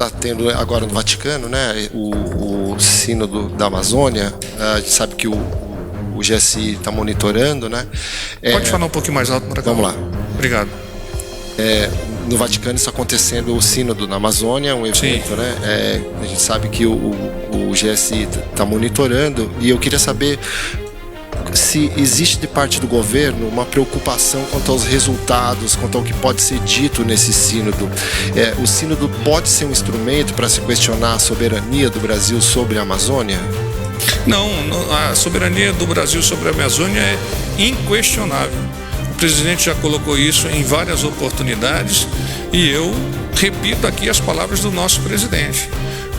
está tendo agora no Vaticano, né, o Sínodo da Amazônia. A gente sabe que o GSI está monitorando, né? Pode falar um pouquinho mais alto, Maracão? Vamos lá. Obrigado. No Vaticano está acontecendo o Sínodo na Amazônia, um evento, né? A gente sabe que o GSI está monitorando, e eu queria saber se existe de parte do governo uma preocupação quanto aos resultados, quanto ao que pode ser dito nesse sínodo. O sínodo pode ser um instrumento para se questionar a soberania do Brasil sobre a Amazônia? Não, a soberania do Brasil sobre a Amazônia é inquestionável. O presidente já colocou isso em várias oportunidades e eu repito aqui as palavras do nosso presidente.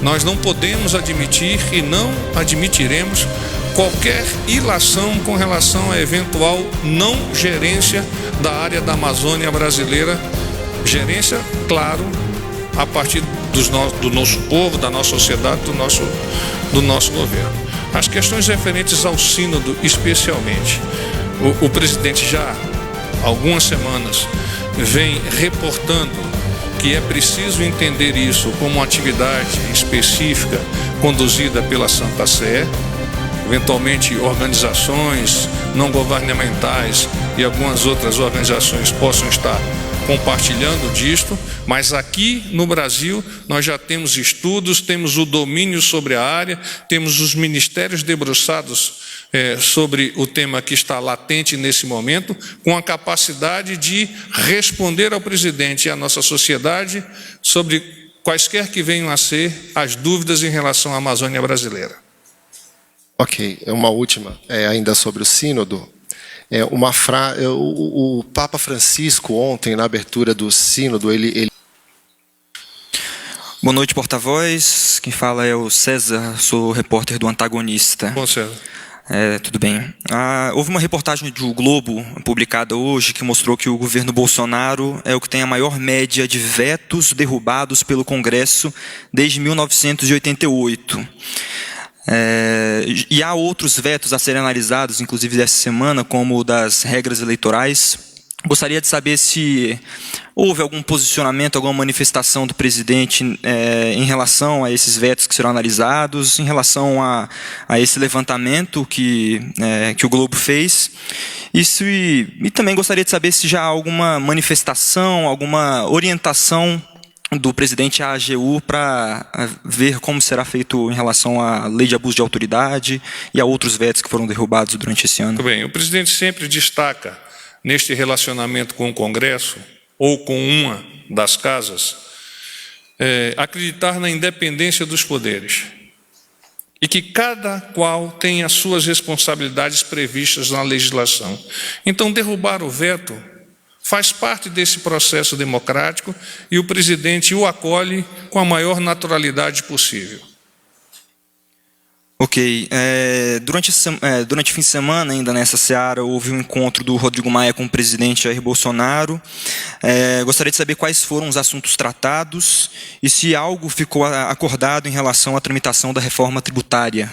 Nós não podemos admitir e não admitiremos qualquer ilação com relação à eventual não gerência da área da Amazônia brasileira. Gerência, claro, a partir do nosso povo, da nossa sociedade, do nosso governo. As questões referentes ao sínodo, especialmente, o presidente já há algumas semanas vem reportando que é preciso entender isso como uma atividade específica conduzida pela Santa Sé. Eventualmente organizações não governamentais e algumas outras organizações possam estar compartilhando disto, mas aqui no Brasil nós já temos estudos, temos o domínio sobre a área, temos os ministérios debruçados sobre o tema que está latente nesse momento, com a capacidade de responder ao presidente e à nossa sociedade sobre quaisquer que venham a ser as dúvidas em relação à Amazônia brasileira. Ok, uma última, ainda sobre o sínodo. O Papa Francisco, ontem, na abertura do sínodo, ele... Boa noite, porta-voz. Quem fala é o César, sou repórter do Antagonista. Bom, César. Tudo bem. Houve uma reportagem do Globo, publicada hoje, que mostrou que o governo Bolsonaro é o que tem a maior média de vetos derrubados pelo Congresso desde 1988. E há outros vetos a serem analisados, inclusive dessa semana, como o das regras eleitorais. Gostaria de saber se houve algum posicionamento, alguma manifestação do presidente em relação a esses vetos que serão analisados, em relação a esse levantamento que o Globo fez. Isso, e também gostaria de saber se já há alguma manifestação, alguma orientação do presidente à AGU para ver como será feito em relação à lei de abuso de autoridade e a outros vetos que foram derrubados durante esse ano. Muito bem, o presidente sempre destaca neste relacionamento com o Congresso ou com uma das casas, acreditar na independência dos poderes e que cada qual tem as suas responsabilidades previstas na legislação. Então, derrubar o veto faz parte desse processo democrático e o presidente o acolhe com a maior naturalidade possível. Ok. Durante o fim de semana, ainda nessa seara, houve um encontro do Rodrigo Maia com o presidente Jair Bolsonaro. Gostaria de saber quais foram os assuntos tratados e se algo ficou acordado em relação à tramitação da reforma tributária.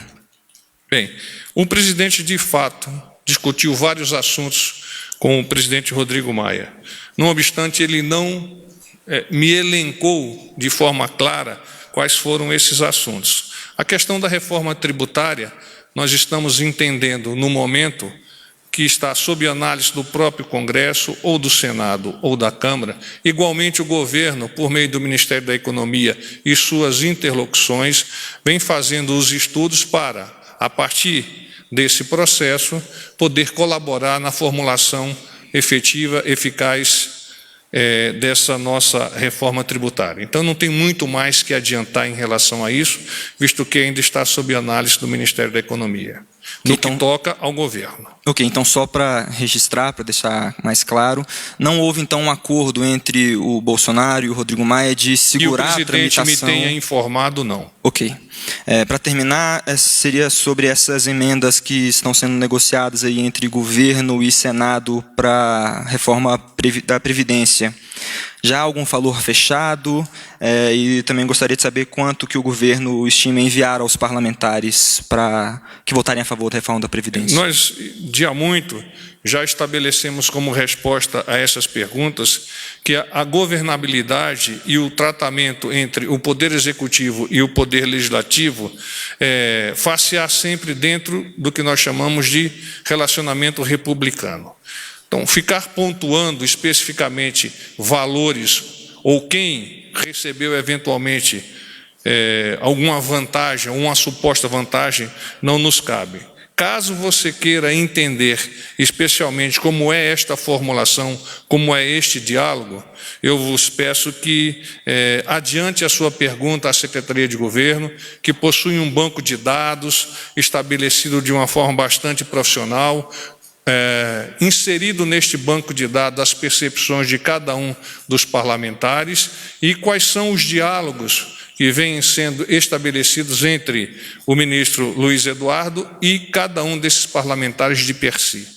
Bem, o presidente, de fato, discutiu vários assuntos com o presidente Rodrigo Maia. Não obstante, ele não me elencou de forma clara quais foram esses assuntos. A questão da reforma tributária, nós estamos entendendo no momento que está sob análise do próprio Congresso, ou do Senado, ou da Câmara. Igualmente, o governo, por meio do Ministério da Economia e suas interlocuções, vem fazendo os estudos para, a partir desse processo, poder colaborar na formulação efetiva, eficaz dessa nossa reforma tributária. Então, não tem muito mais que adiantar em relação a isso, visto que ainda está sob análise do Ministério da Economia, no que toca ao governo. Ok, então só para registrar, para deixar mais claro, não houve então um acordo entre o Bolsonaro e o Rodrigo Maia de segurar a tramitação... E o presidente me tenha informado, não. Ok. Para terminar, seria sobre essas emendas que estão sendo negociadas aí entre governo e Senado para a reforma da Previdência. Já há algum valor fechado? E também gostaria de saber quanto que o governo estima enviar aos parlamentares para que votarem a favor da reforma da Previdência. Nós, de há muito, já estabelecemos como resposta a essas perguntas que a governabilidade e o tratamento entre o Poder Executivo e o Poder Legislativo far-se-á sempre dentro do que nós chamamos de relacionamento republicano. Então, ficar pontuando especificamente valores ou quem recebeu eventualmente alguma vantagem, uma suposta vantagem, não nos cabe. Caso você queira entender especialmente como é esta formulação, como é este diálogo, eu vos peço que adiante a sua pergunta à Secretaria de Governo, que possui um banco de dados estabelecido de uma forma bastante profissional, inserido neste banco de dados as percepções de cada um dos parlamentares e quais são os diálogos que vêm sendo estabelecidos entre o ministro Luiz Eduardo e cada um desses parlamentares de per si.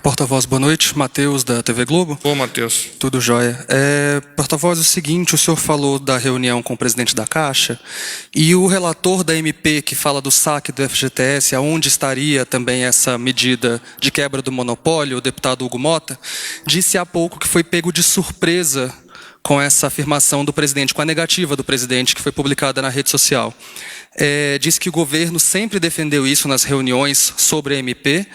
Porta-voz, boa noite. Matheus, da TV Globo. Ô, Matheus. Tudo jóia. Porta-voz, é o seguinte, o senhor falou da reunião com o presidente da Caixa e o relator da MP, que fala do saque do FGTS, aonde estaria também essa medida de quebra do monopólio, o deputado Hugo Mota, disse há pouco que foi pego de surpresa com essa afirmação do presidente, com a negativa do presidente, que foi publicada na rede social. Diz que o governo sempre defendeu isso nas reuniões sobre a MP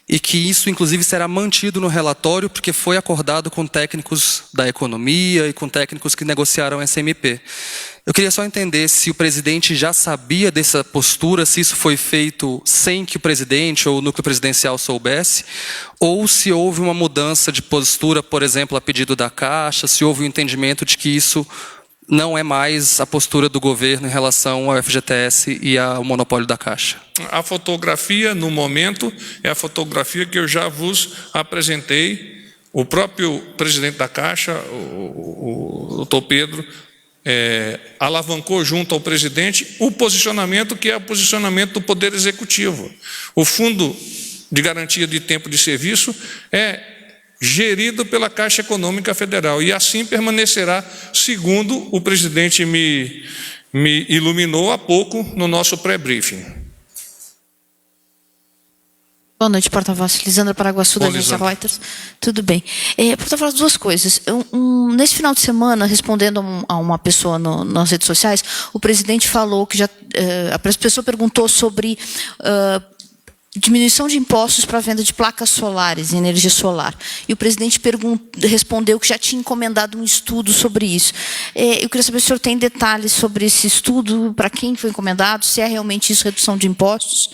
e que isso, inclusive, será mantido no relatório porque foi acordado com técnicos da economia e com técnicos que negociaram essa MP. Eu queria só entender se o presidente já sabia dessa postura, se isso foi feito sem que o presidente ou o núcleo presidencial soubesse, ou se houve uma mudança de postura, por exemplo, a pedido da Caixa, se houve um entendimento de que isso não é mais a postura do governo em relação ao FGTS e ao monopólio da Caixa. A fotografia, no momento, é a fotografia que eu já vos apresentei. O próprio presidente da Caixa, o doutor Pedro, alavancou junto ao presidente o posicionamento que é o posicionamento do Poder Executivo. O Fundo de Garantia de Tempo de Serviço é gerido pela Caixa Econômica Federal e assim permanecerá, segundo o presidente me iluminou há pouco no nosso pré-briefing. Boa noite, porta-voz. Lisandra Paraguaçu, da agência Reuters. Tudo bem. Porta-voz, duas coisas. Nesse final de semana, respondendo a uma pessoa nas redes sociais, o presidente falou que a pessoa perguntou sobre diminuição de impostos para a venda de placas solares, energia solar. E o presidente respondeu que já tinha encomendado um estudo sobre isso. Eu queria saber se o senhor tem detalhes sobre esse estudo, para quem foi encomendado, se é realmente isso, redução de impostos.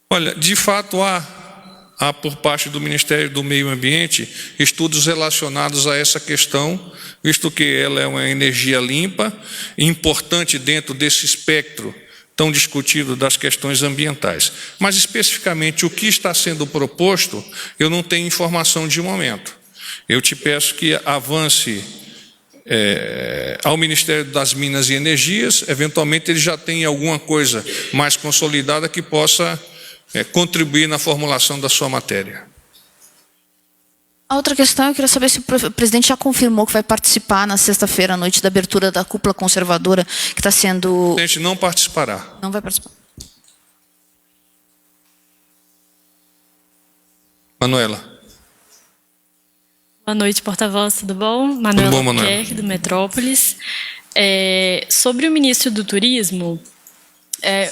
Olha, de fato há por parte do Ministério do Meio Ambiente estudos relacionados a essa questão, visto que ela é uma energia limpa, importante dentro desse espectro tão discutido das questões ambientais. Mas, especificamente, o que está sendo proposto, eu não tenho informação de momento. Eu te peço que avance ao Ministério das Minas e Energias, eventualmente ele já tem alguma coisa mais consolidada que possa contribuir na formulação da sua matéria. A outra questão, eu queria saber se o presidente já confirmou que vai participar na sexta-feira à noite da abertura da cúpula conservadora que está sendo... O presidente não participará. Não vai participar. Manuela. Boa noite, porta-voz, tudo bom? Manuela Albuquerque, do Metrópolis. Sobre o ministro do Turismo,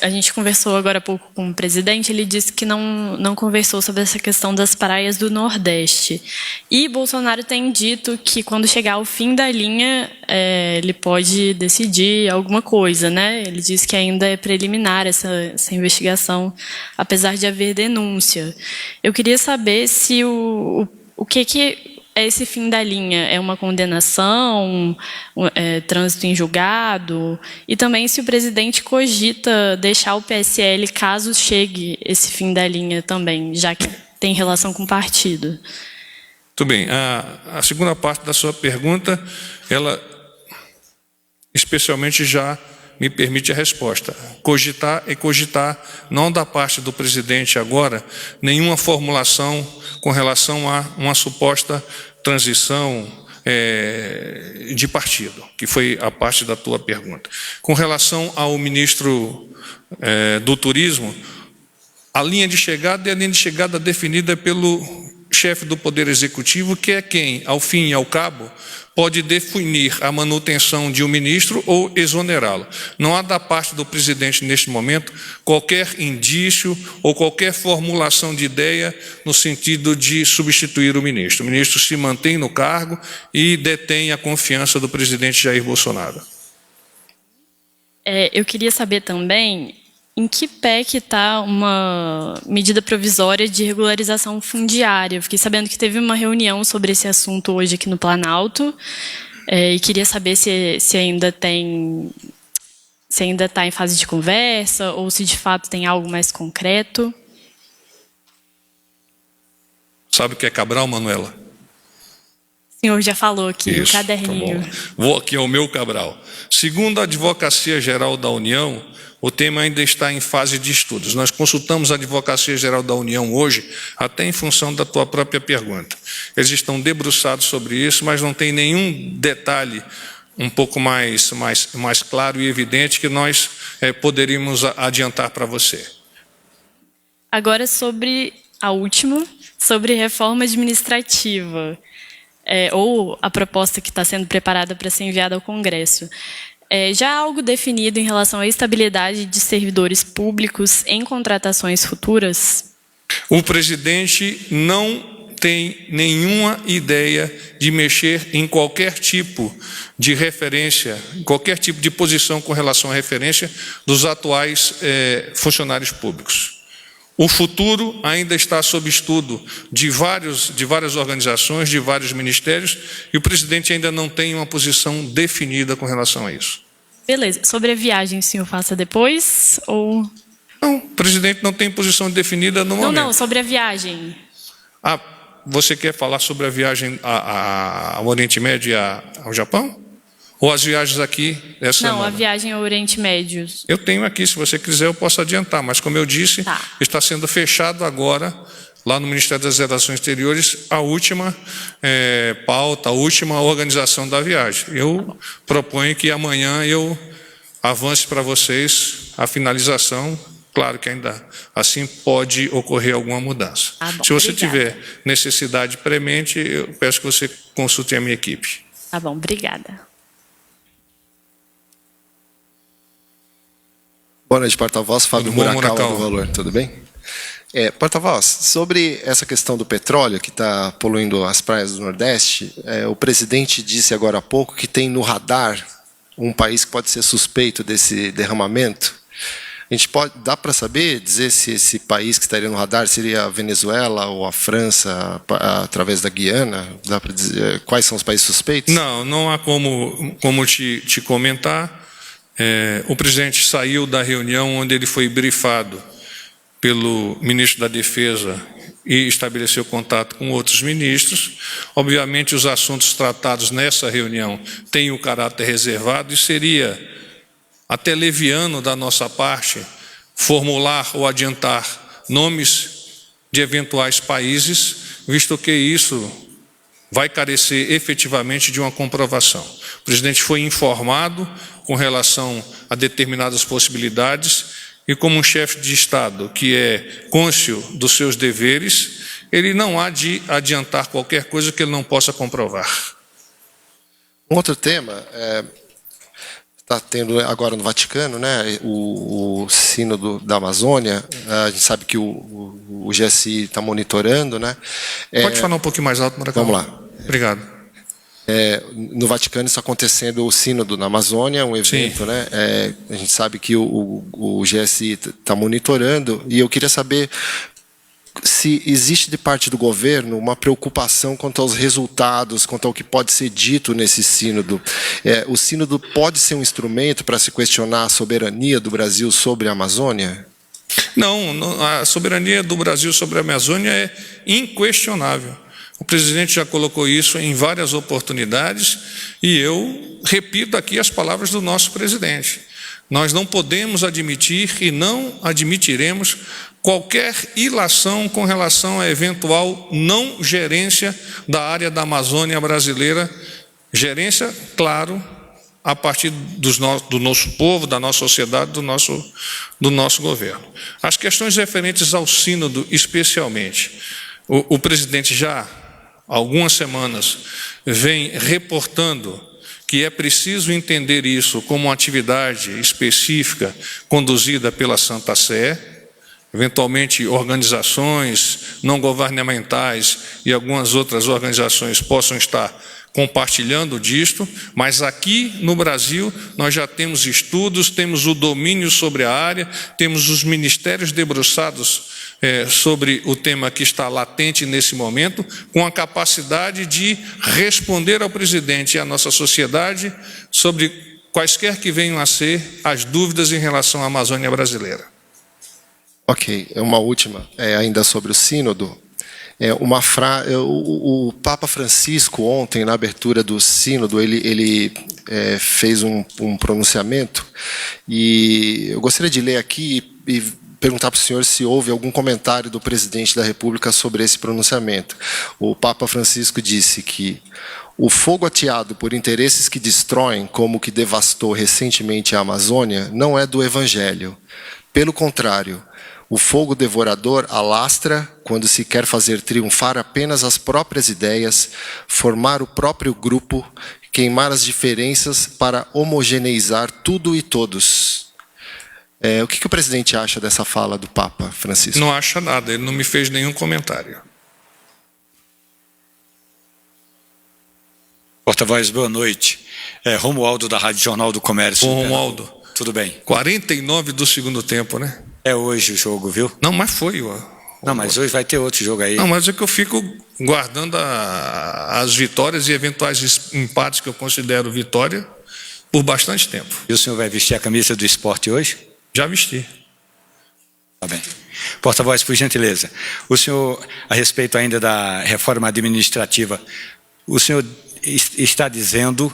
a gente conversou agora há pouco com o presidente, ele disse que não conversou sobre essa questão das praias do Nordeste. E Bolsonaro tem dito que quando chegar ao fim da linha, ele pode decidir alguma coisa, né? Ele disse que ainda é preliminar essa investigação, apesar de haver denúncia. Eu queria saber se o que é esse fim da linha? É uma condenação, trânsito em julgado? E também se o presidente cogita deixar o PSL caso chegue esse fim da linha também, já que tem relação com o partido. Muito bem. A segunda parte da sua pergunta, ela especialmente já me permite a resposta. Cogitar e cogitar, não da parte do presidente agora, nenhuma formulação com relação a uma suposta transição de partido, que foi a parte da tua pergunta. Com relação ao ministro do Turismo, a linha de chegada é a linha de chegada definida pelo chefe do Poder Executivo, que é quem, ao fim e ao cabo, pode definir a manutenção de um ministro ou exonerá-lo. Não há da parte do presidente, neste momento, qualquer indício ou qualquer formulação de ideia no sentido de substituir o ministro. O ministro se mantém no cargo e detém a confiança do presidente Jair Bolsonaro. Eu queria saber também em que pé que está uma medida provisória de regularização fundiária. Eu fiquei sabendo que teve uma reunião sobre esse assunto hoje aqui no Planalto, e queria saber se ainda está em fase de conversa ou se de fato tem algo mais concreto. Sabe o que é Cabral, Manuela? O senhor já falou aqui, no caderninho. Tá bom. Vou aqui ao meu Cabral. Segundo a Advocacia Geral da União, o tema ainda está em fase de estudos. Nós consultamos a Advocacia Geral da União hoje, até em função da tua própria pergunta. Eles estão debruçados sobre isso, mas não tem nenhum detalhe um pouco mais claro e evidente que nós poderíamos adiantar para você. Agora sobre a última, sobre reforma administrativa, ou a proposta que está sendo preparada para ser enviada ao Congresso. Já há algo definido em relação à estabilidade de servidores públicos em contratações futuras? O presidente não tem nenhuma ideia de mexer em qualquer tipo de referência, em qualquer tipo de posição com relação à referência dos atuais funcionários públicos. O futuro ainda está sob estudo de várias organizações, de vários ministérios, e o presidente ainda não tem uma posição definida com relação a isso. Beleza. Sobre a viagem, o senhor faça depois? Ou... Não, o presidente não tem posição definida no momento. Não, sobre a viagem. Você quer falar sobre a viagem ao Oriente Médio e ao Japão? Ou as viagens aqui essa semana? Não, a viagem ao Oriente Médio. Eu tenho aqui, se você quiser eu posso adiantar, mas como eu disse, está sendo fechado agora, lá no Ministério das Relações Exteriores, a última pauta, a última organização da viagem. Eu proponho que amanhã eu avance para vocês a finalização. Claro que ainda assim pode ocorrer alguma mudança. Bom, se você obrigada. tiver necessidade premente, eu peço que você consulte a minha equipe. Tá bom, obrigada. Boa noite, porta-voz. Fábio Murakawa do Valor. Tudo bem? Porta-voz, sobre essa questão do petróleo que está poluindo as praias do Nordeste, o presidente disse agora há pouco que tem no radar um país que pode ser suspeito desse derramamento. A gente dá para dizer se esse país que estaria no radar seria a Venezuela ou a França através da Guiana? Dá para dizer quais são os países suspeitos? Não há como te comentar. O presidente saiu da reunião onde ele foi brifado pelo ministro da Defesa e estabeleceu contato com outros ministros. Obviamente, os assuntos tratados nessa reunião têm o caráter reservado e seria até leviano da nossa parte formular ou adiantar nomes de eventuais países, visto que isso vai carecer efetivamente de uma comprovação. O presidente foi informado com relação a determinadas possibilidades e, como um chefe de Estado que é cônscio dos seus deveres, ele não há de adiantar qualquer coisa que ele não possa comprovar. Um outro tema está tendo agora no Vaticano, né, o Sínodo da Amazônia. A gente sabe que o GSI está monitorando, né? Pode falar um pouquinho mais alto, Murakawa? Vamos lá. Obrigado. No Vaticano está acontecendo o Sínodo na Amazônia, um evento, né? A gente sabe que o GSI está monitorando, e eu queria saber se existe de parte do governo uma preocupação quanto aos resultados, quanto ao que pode ser dito nesse sínodo. O sínodo pode ser um instrumento para se questionar a soberania do Brasil sobre a Amazônia? Não, a soberania do Brasil sobre a Amazônia é inquestionável. O presidente já colocou isso em várias oportunidades e eu repito aqui as palavras do nosso presidente. nós não podemos admitir e não admitiremos qualquer ilação com relação à eventual não gerência da área da Amazônia brasileira, gerência, claro, a partir do nosso povo, da nossa sociedade, do nosso governo. As questões referentes ao sínodo, especialmente, o presidente já há algumas semanas vem reportando que é preciso entender isso como uma atividade específica conduzida pela Santa Sé, eventualmente organizações não governamentais e algumas outras organizações possam estar compartilhando disto, mas aqui no Brasil nós já temos estudos, temos o domínio sobre a área, temos os ministérios debruçados sobre o tema que está latente nesse momento, com a capacidade de responder ao presidente e à nossa sociedade sobre quaisquer que venham a ser as dúvidas em relação à Amazônia brasileira. Ok, uma última, ainda sobre o sínodo. O Papa Francisco, ontem, na abertura do sínodo, ele fez um pronunciamento, e eu gostaria de ler aqui e perguntar para o senhor se houve algum comentário do presidente da República sobre esse pronunciamento. O Papa Francisco disse que o fogo ateado por interesses que destroem, como o que devastou recentemente a Amazônia, não é do Evangelho. Pelo contrário, o fogo devorador alastra quando se quer fazer triunfar apenas as próprias ideias, formar o próprio grupo, queimar as diferenças para homogeneizar tudo e todos. O que o presidente acha dessa fala do Papa Francisco? Não acha nada, ele não me fez nenhum comentário. Porta-voz, boa noite. Romualdo, da Rádio Jornal do Comércio. Ô, Romualdo. Tudo bem? 49 do segundo tempo, né? É hoje o jogo, viu? Não, mas foi. Não, mas hoje vai ter outro jogo aí. Não, mas é que eu fico guardando as vitórias e eventuais empates que eu considero vitória por bastante tempo. E o senhor vai vestir a camisa do esporte hoje? Já vesti. Tá bem. Porta-voz, por gentileza. O senhor, a respeito ainda da reforma administrativa, o senhor está dizendo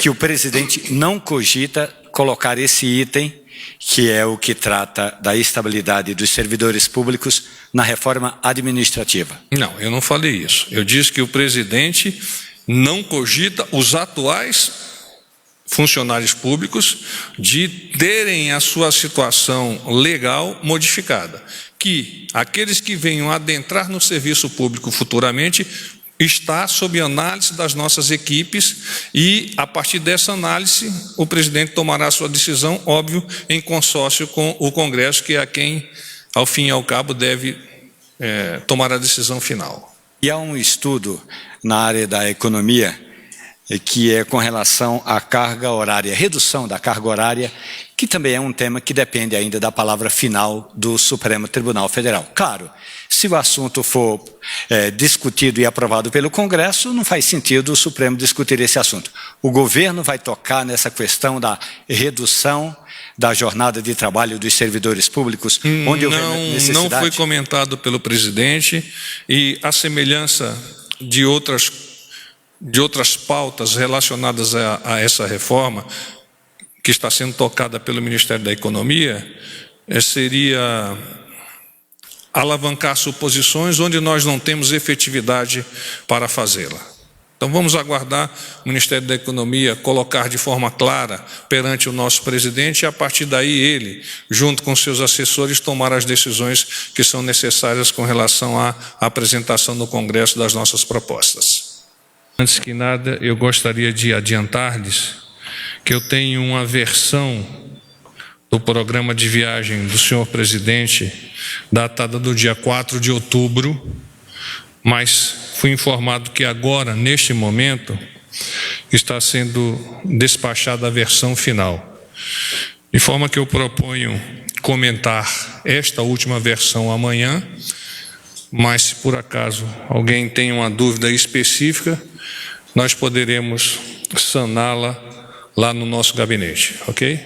que o presidente não cogita colocar esse item, que é o que trata da estabilidade dos servidores públicos, na reforma administrativa. Não, eu não falei isso. Eu disse que o presidente não cogita os atuais funcionários públicos de terem a sua situação legal modificada. Que aqueles que venham adentrar no serviço público futuramente está sob análise das nossas equipes e, a partir dessa análise, o presidente tomará a sua decisão, óbvio, em consórcio com o Congresso, que é quem, ao fim e ao cabo, deve tomar a decisão final. E há um estudo na área da economia que é com relação à carga horária, redução da carga horária, que também é um tema que depende ainda da palavra final do Supremo Tribunal Federal. Claro, se o assunto for discutido e aprovado pelo Congresso, não faz sentido o Supremo discutir esse assunto. O governo vai tocar nessa questão da redução da jornada de trabalho dos servidores públicos, onde houver necessidade. Não foi comentado pelo presidente, e a semelhança de outras pautas relacionadas a essa reforma, que está sendo tocada pelo Ministério da Economia, seria alavancar suposições onde nós não temos efetividade para fazê-la. Então vamos aguardar o Ministério da Economia colocar de forma clara perante o nosso presidente, e a partir daí ele, junto com seus assessores, tomar as decisões que são necessárias com relação à apresentação no Congresso das nossas propostas. Antes que nada, eu gostaria de adiantar-lhes que eu tenho uma versão do programa de viagem do senhor presidente, datada do dia 4 de outubro, mas fui informado que agora, neste momento, está sendo despachada a versão final. De forma que eu proponho comentar esta última versão amanhã, mas se por acaso alguém tem uma dúvida específica, nós poderemos saná-la lá no nosso gabinete, ok?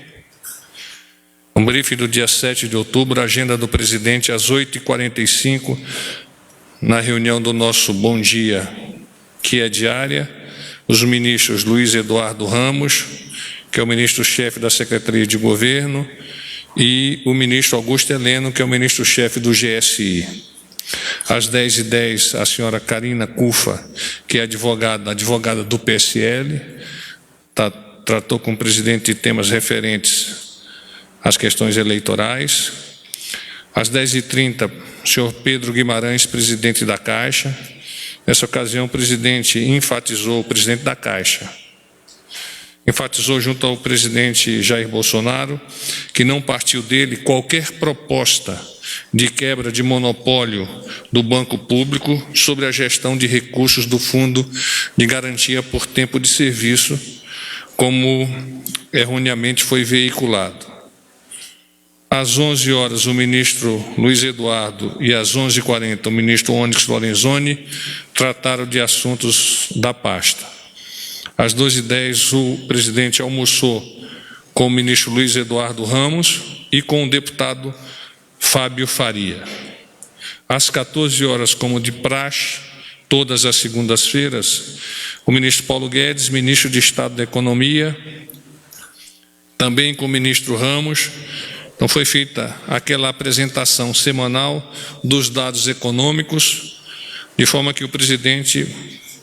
Um briefing do dia 7 de outubro, agenda do presidente às 8h45, na reunião do nosso Bom Dia, que é diária, os ministros Luiz Eduardo Ramos, que é o ministro-chefe da Secretaria de Governo, e o ministro Augusto Heleno, que é o ministro-chefe do GSI. Às 10h10, a senhora Karina Cufa, que é advogada do PSL, tratou com o presidente de temas referentes às questões eleitorais. Às 10h30, o senhor Pedro Guimarães, presidente da Caixa. Nessa ocasião, o presidente da Caixa, enfatizou junto ao presidente Jair Bolsonaro que não partiu dele qualquer proposta de quebra de monopólio do banco público sobre a gestão de recursos do Fundo de Garantia por Tempo de Serviço, como erroneamente foi veiculado. Às 11 horas, o ministro Luiz Eduardo e às 11h40, o ministro Onyx Lorenzoni trataram de assuntos da pasta. Às 12h10, o presidente almoçou com o ministro Luiz Eduardo Ramos e com o deputado Fábio Faria. Às 14 horas, como de praxe, todas as segundas-feiras, o ministro Paulo Guedes, ministro de Estado da Economia, também com o ministro Ramos. Então foi feita aquela apresentação semanal dos dados econômicos, de forma que o presidente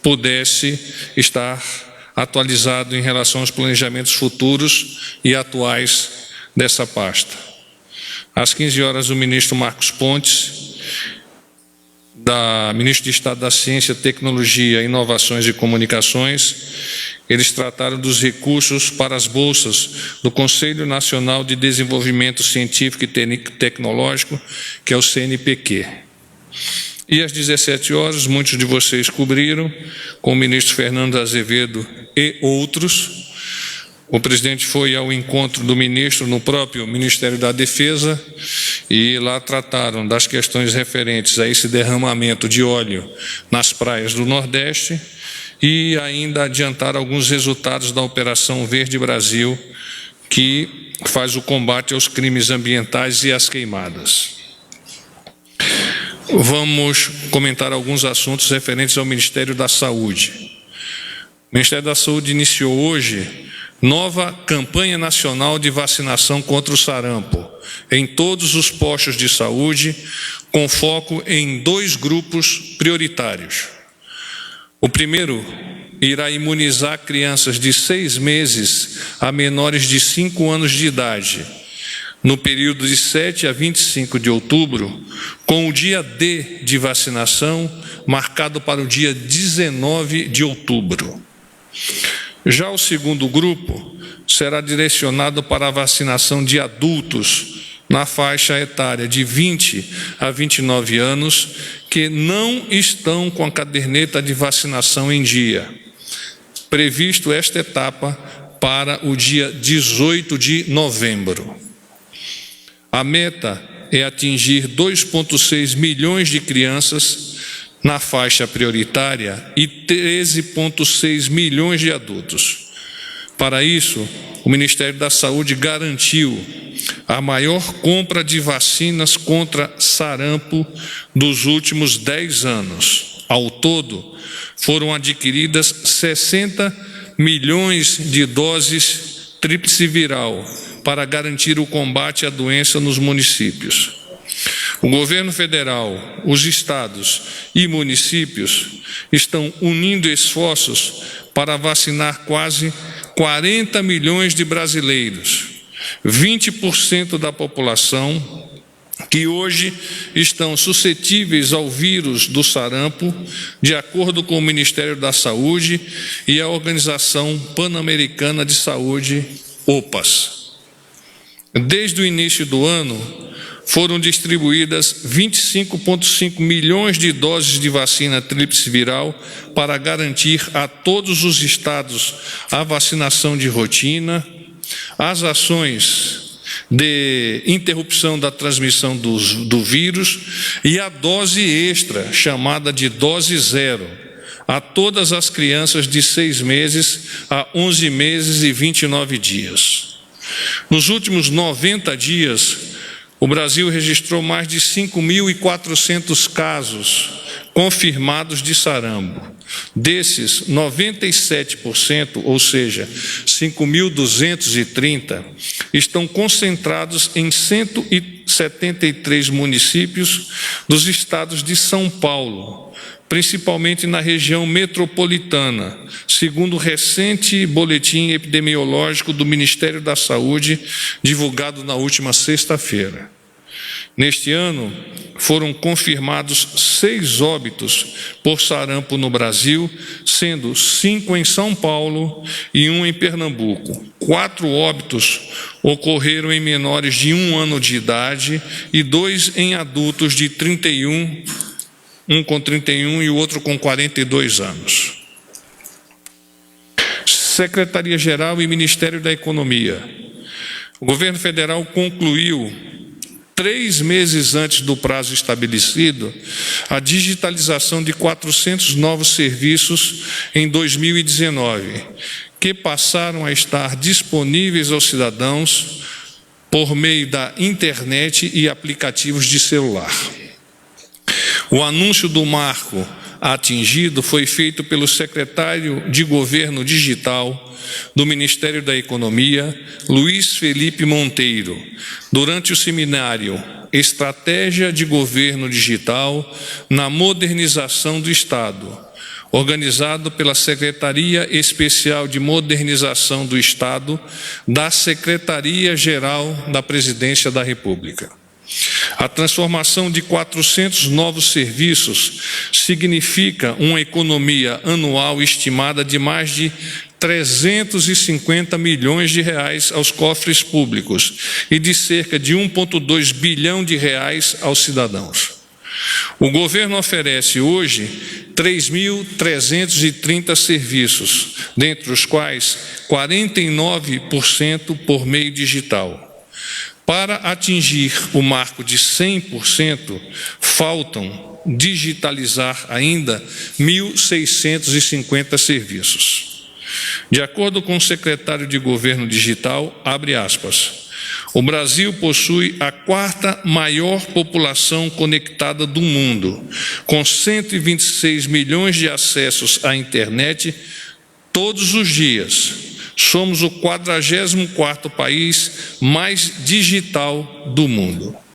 pudesse estar atualizado em relação aos planejamentos futuros e atuais dessa pasta. Às 15 horas, o ministro Marcos Pontes, ministro de Estado da Ciência, Tecnologia, Inovações e Comunicações, eles trataram dos recursos para as bolsas do Conselho Nacional de Desenvolvimento Científico e Tecnológico, que é o CNPq. E às 17 horas, muitos de vocês cobriram, com o ministro Fernando Azevedo e outros. O presidente foi ao encontro do ministro no próprio Ministério da Defesa e lá trataram das questões referentes a esse derramamento de óleo nas praias do Nordeste e ainda adiantaram alguns resultados da Operação Verde Brasil, que faz o combate aos crimes ambientais e às queimadas. Vamos comentar alguns assuntos referentes ao Ministério da Saúde. O Ministério da Saúde iniciou hoje nova campanha nacional de vacinação contra o sarampo em todos os postos de saúde, com foco em 2 grupos prioritários. O primeiro irá imunizar crianças de 6 meses a menores de 5 anos de idade, no período de 7 a 25 de outubro, com o dia D de vacinação marcado para o dia 19 de outubro. Já o segundo grupo será direcionado para a vacinação de adultos na faixa etária de 20 a 29 anos que não estão com a caderneta de vacinação em dia. Previsto esta etapa para o dia 18 de novembro. A meta é atingir 2,6 milhões de crianças na faixa prioritária e 13,6 milhões de adultos. Para isso, o Ministério da Saúde garantiu a maior compra de vacinas contra sarampo dos últimos 10 anos. Ao todo, foram adquiridas 60 milhões de doses tríplice viral para garantir o combate à doença nos municípios. O governo federal, os estados e municípios estão unindo esforços para vacinar quase 40 milhões de brasileiros, 20% da população que hoje estão suscetíveis ao vírus do sarampo, de acordo com o Ministério da Saúde e a Organização Pan-Americana de Saúde, OPAS. Desde o início do ano, foram distribuídas 25,5 milhões de doses de vacina tríplice viral para garantir a todos os estados a vacinação de rotina, as ações de interrupção da transmissão do vírus e a dose extra, chamada de dose zero, a todas as crianças de 6 meses a 11 meses e 29 dias. Nos últimos 90 dias, o Brasil registrou mais de 5.400 casos confirmados de sarampo Desses, 97%, ou seja, 5.230, estão concentrados em 173 municípios dos estados de São Paulo, principalmente na região metropolitana, segundo o recente boletim epidemiológico do Ministério da Saúde, divulgado na última sexta-feira. Neste ano, foram confirmados 6 óbitos por sarampo no Brasil, sendo 5 em São Paulo e 1 em Pernambuco. 4 óbitos ocorreram em menores de 1 ano de idade e 2 em adultos de 31, um com 31 e o outro com 42 anos. Secretaria-Geral e Ministério da Economia. O governo federal concluiu, 3 meses antes do prazo estabelecido, a digitalização de 400 novos serviços em 2019, que passaram a estar disponíveis aos cidadãos por meio da internet e aplicativos de celular. O anúncio do marco atingido foi feito pelo secretário de Governo Digital do Ministério da Economia, Luiz Felipe Monteiro, durante o seminário Estratégia de Governo Digital na Modernização do Estado, organizado pela Secretaria Especial de Modernização do Estado da Secretaria-Geral da Presidência da República. A transformação de 400 novos serviços significa uma economia anual estimada de mais de 350 milhões de reais aos cofres públicos e de cerca de 1,2 bilhão de reais aos cidadãos. O governo oferece hoje 3.330 serviços, dentre os quais 49% por meio digital. Para atingir o marco de 100%, faltam digitalizar ainda 1.650 serviços. De acordo com o secretário de Governo Digital, abre aspas, o Brasil possui a 4ª maior população conectada do mundo, com 126 milhões de acessos à internet todos os dias. Somos o 44º país mais digital do mundo.